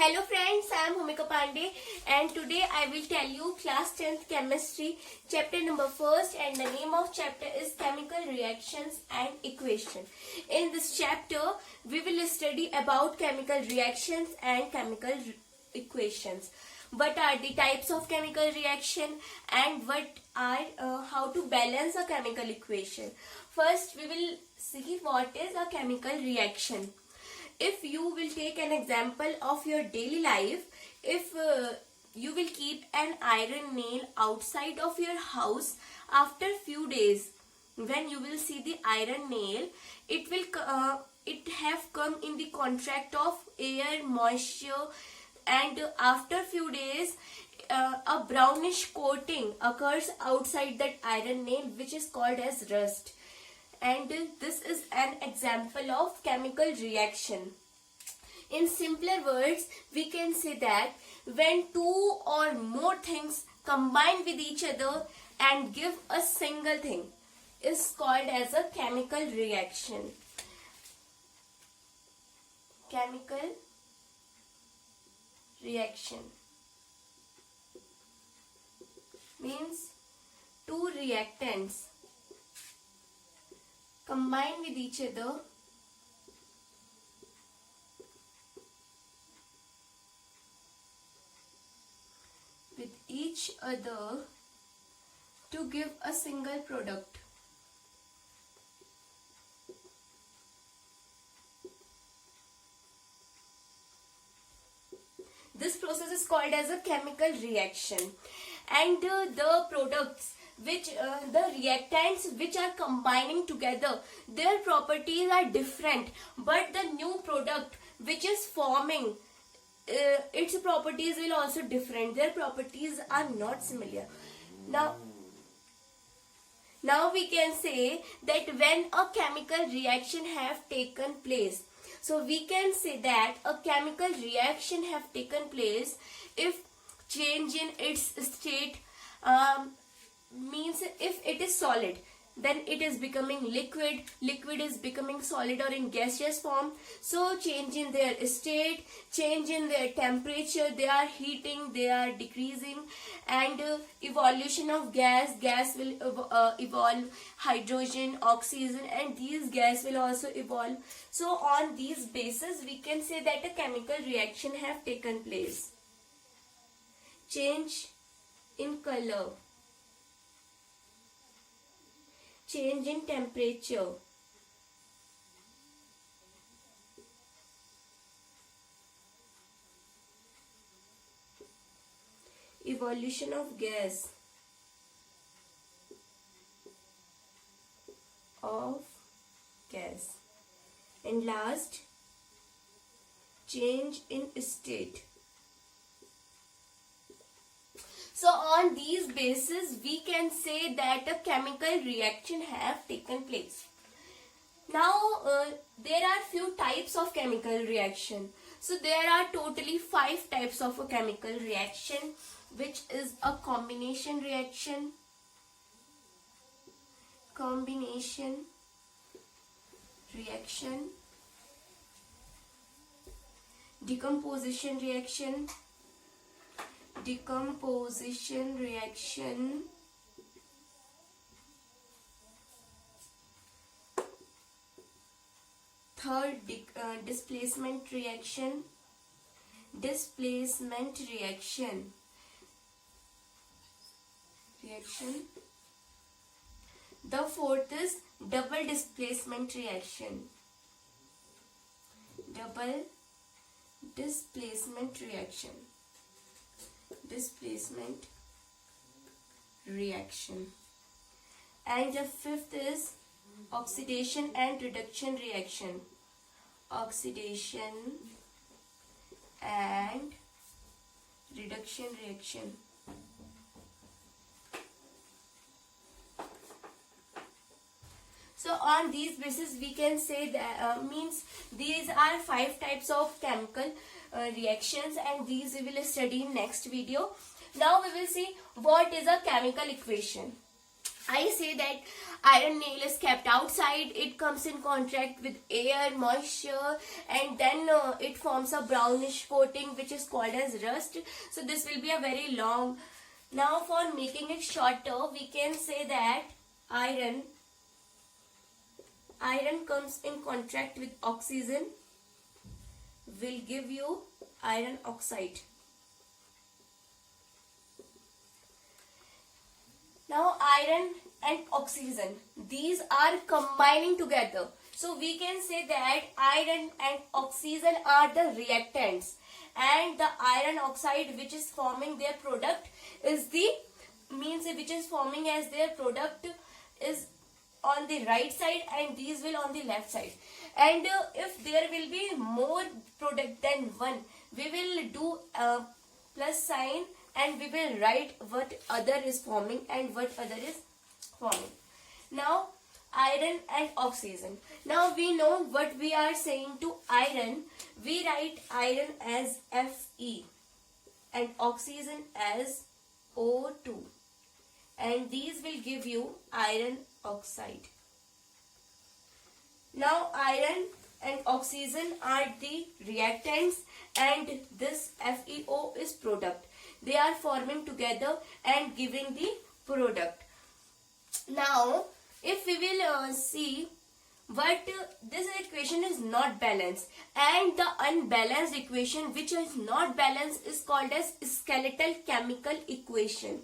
Hello friends, I am Bhumika Pandey and today I will tell you class 10th chemistry chapter number 1st, and the name of chapter is chemical reactions and equation. In this chapter we will study about chemical reactions and chemical equations. What are the types of chemical reaction and what are how to balance a chemical equation. First we will see what is a chemical reaction. If you will take an example of your daily life, if you will keep an iron nail outside of your house, after few days when you will see the iron nail, it have come in the contact of air, moisture, and after few days a brownish coating occurs outside that iron nail, which is called as rust. And this is an example of chemical reaction. In simpler words, we can say that when two or more things combine with each other and give a single thing is called as a chemical reaction. Chemical reaction means two reactants combine with each other to give a single product. This process is called as a chemical reaction, and the products the reactants which are combining together, their properties are different, but the new product which is forming, its properties will also different. Their properties are not similar. Now we can say that when a chemical reaction have taken place, so we can say that a chemical reaction have taken place if change in its state, means if it is solid, then it is becoming liquid, liquid is becoming solid or in gaseous form. So change in their state, change in their temperature, they are heating, they are decreasing, and evolution of gas will evolve hydrogen, oxygen, and these gas will also evolve. So on these basis we can say that a chemical reaction have taken place. Change in color, change in temperature, evolution of gas, and last, change in state. So on these basis we can say that a chemical reaction have taken place. Now there are few types of chemical reaction. So there are totally 5 types of a chemical reaction, which is a combination reaction, decomposition reaction, third displacement reaction, the fourth is double displacement reaction, and the fifth is oxidation and reduction reaction, So on these basis we can say that means these are 5 types of chemical reactions, and these we will study in next video. Now we will see what is a chemical equation. I say that iron nail is kept outside, it comes in contact with air, moisture, and then it forms a brownish coating which is called as rust. So this will be a very long. Now for making it shorter, we can say that iron comes in contact with oxygen, will give you iron oxide. Now iron and oxygen, these are combining together. So we can say that iron and oxygen are the reactants, and the iron oxide which is forming their product is which is forming as their product is on the right side, and these will on the left side. And if there will be more product than one, we will do a plus sign and we will write what other is forming and what other is forming. Now iron and oxygen. Now we know what we are saying to iron. We write iron as Fe and oxygen as O2, and these will give you iron oxide. Now iron and oxygen are the reactants, and this FeO is product. They are forming together and giving the product. Now if we will see what this equation is not balanced, and the unbalanced equation which is not balanced is called as skeletal chemical equation.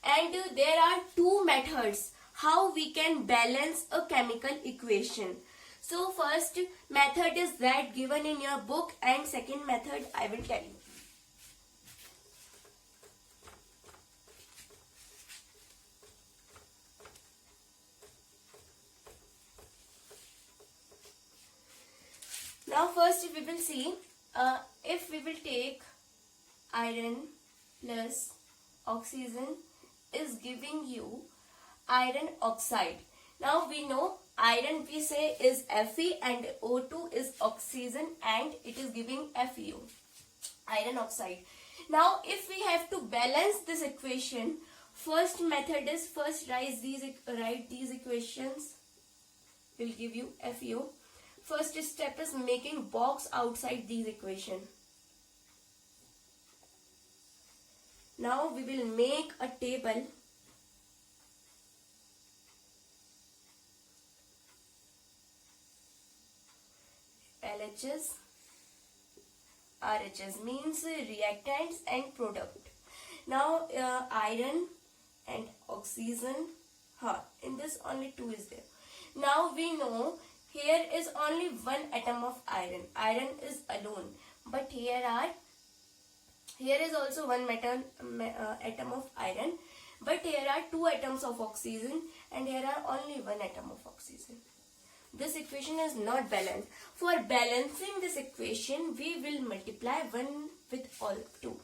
And there are two methods how we can balance a chemical equation. So first method is that given in your book, and second method I will tell you. Now first we will see, if we will take iron plus oxygen is giving you iron oxide. Now we know iron we say is Fe and O2 is oxygen, and it is giving FeO, iron oxide. Now if we have to balance this equation, first method is first write these equations will give you FeO. First step is making box outside these equation. Now we will make a table. LHS, RHS means reactants and product. Now iron and oxygen, in this only two is there. Now we know here is only one atom of iron. Iron is alone, but here is also one atom of iron, but here are two atoms of oxygen, and here are only one atom of oxygen. This equation is not balanced. For balancing this equation, we will multiply 1 with all 2.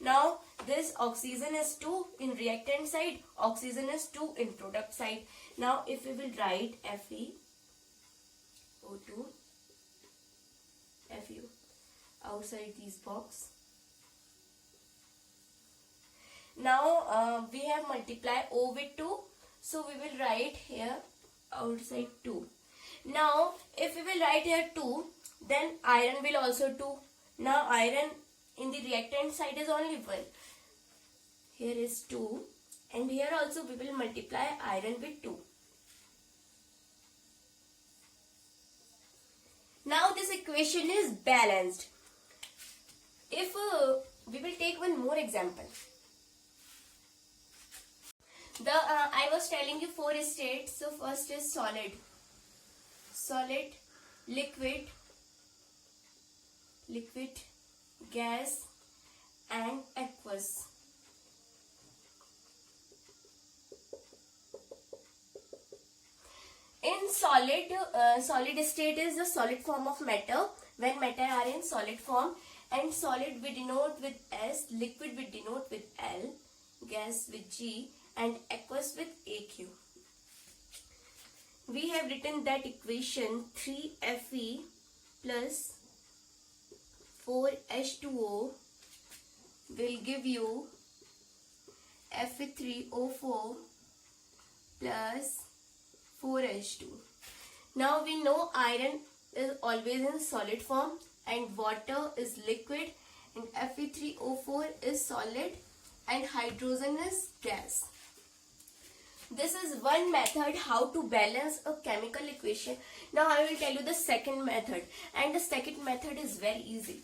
Now this oxygen is 2 in reactant side, oxygen is 2 in product side. Now if we will write Fe, O2, FeO outside these box. Now we have multiplied O with 2, so we will write here outside 2. Now if we will write here 2, then iron will also 2. Now iron in the reactant side is only 1. Here is 2, and here also we will multiply iron with 2. Now this equation is balanced. If we will take one more example. I was telling you 4 states. So first is solid, liquid, gas, and aqueous. In solid state is the solid form of matter, when matter are in solid form, and solid we denote with S, liquid we denote with L, gas with G, and aqueous with AQ. We have written that equation 3Fe plus 4H2O will give you Fe3O4 plus 4H2. Now we know iron is always in solid form and water is liquid, and Fe3O4 is solid and hydrogen is gas. This is one method how to balance a chemical equation. Now I will tell you the second method, and the second method is very easy.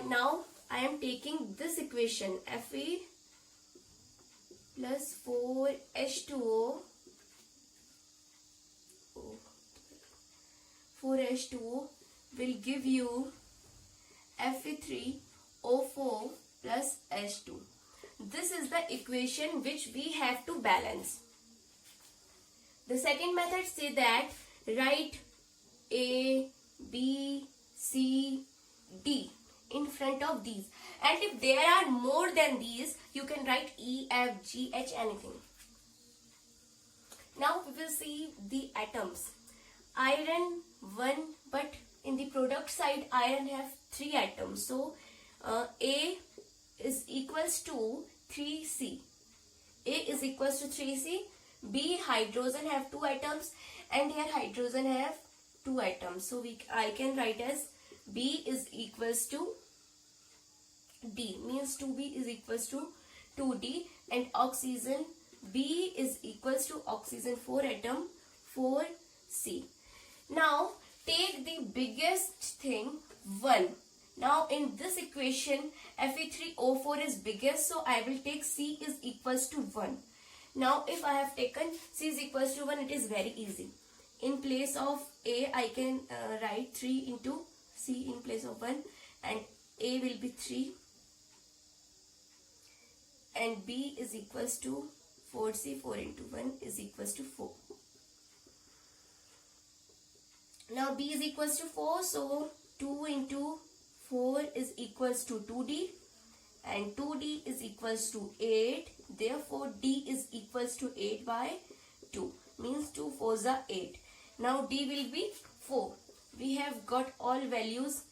Now I am taking this equation, Fe plus 4H2O 4H2O will give you Fe3O4 plus H2. This is the equation which we have to balance. The second method say that write A, B, C, D in front of these, and if there are more than these you can write E, F, G, H, anything. Now we will see the atoms. Iron 1, but in the product side iron have 3 atoms, so A is equals to 3C. A is equals to 3C. B, hydrogen have 2 atoms, and here hydrogen have 2 atoms, so I can write as B is equals to D, means 2B is equals to 2D, and oxygen B is equals to oxygen 4 atom 4C. Now take the biggest thing 1. Now in this equation Fe3O4 is biggest, so I will take C is equals to 1. Now if I have taken C is equals to 1, it is very easy. In place of A I can write 3 into C in place of 1, and A will be 3 and B is equals to 4C. 4 into 1 is equals to 4. Now B is equals to 4, so 2 into 4 is equals to 2D, and 2D is equals to 8. Therefore D is equals to 8 by 2, means 2 4s are 8. Now D will be 4. We have got all values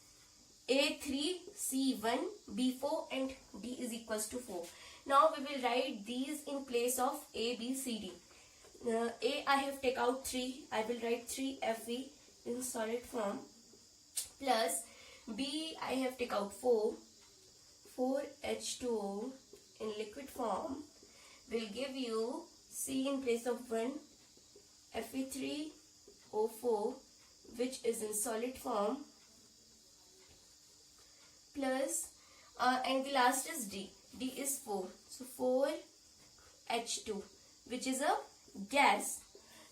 A3, C1, B4 and D is equals to 4. Now we will write these in place of A, B, C, D. A I have take out 3. I will write 3 Fe in solid form, plus B I have take out 4 H2O in liquid form will give you C in place of 1 Fe3O4 which is in solid form, plus and the last is D. D is 4, so 4 H2 which is a gas.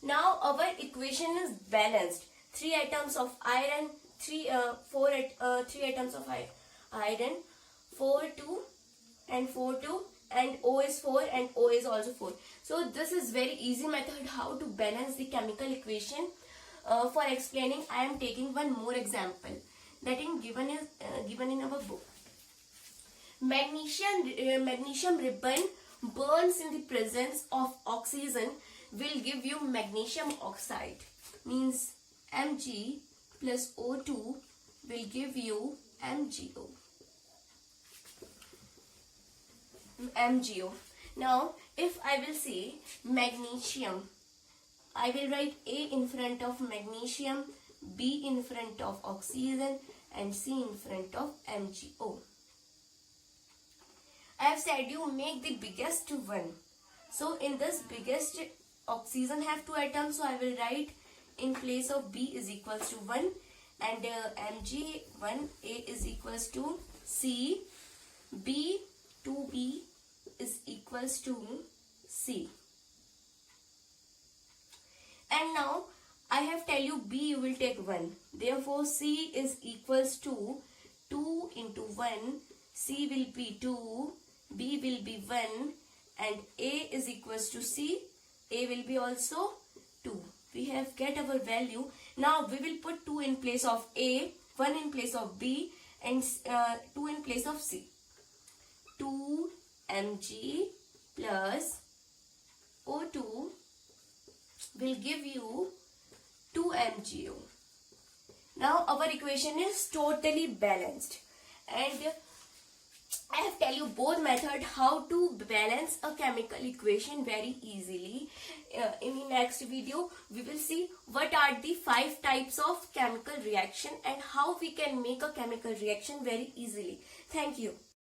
Now our equation is balanced. 3 atoms of iron, 3 atoms of iron, 4 2 and 4 2, and O is 4 and O is also 4. So this is very easy method how to balance the chemical equation. For explaining I am taking one more example that is given in our book. Magnesium ribbon burns in the presence of oxygen will give you magnesium oxide, means Mg plus O2 will give you MgO. Now if I will say magnesium, I will write A in front of magnesium, B in front of oxygen and C in front of MgO. I have said you make the biggest one. So in this biggest, oxygen have 2 atoms, so I will write in place of B is equals to 1 and Mg 1, A is equals to C, B 2B is equals to C. And now I have tell you B you will take 1. Therefore C is equals to 2 into 1. C will be 2, B will be 1 and A is equals to C. A will be also 2. We have get our value. Now we will put 2 in place of A, 1 in place of B and 2 in place of C. 2 Mg plus O2 will give you 2 MgO. Now our equation is totally balanced, and I have tell you both method how to balance a chemical equation very easily. In the next video, we will see what are the 5 types of chemical reaction and how we can make a chemical reaction very easily. Thank you.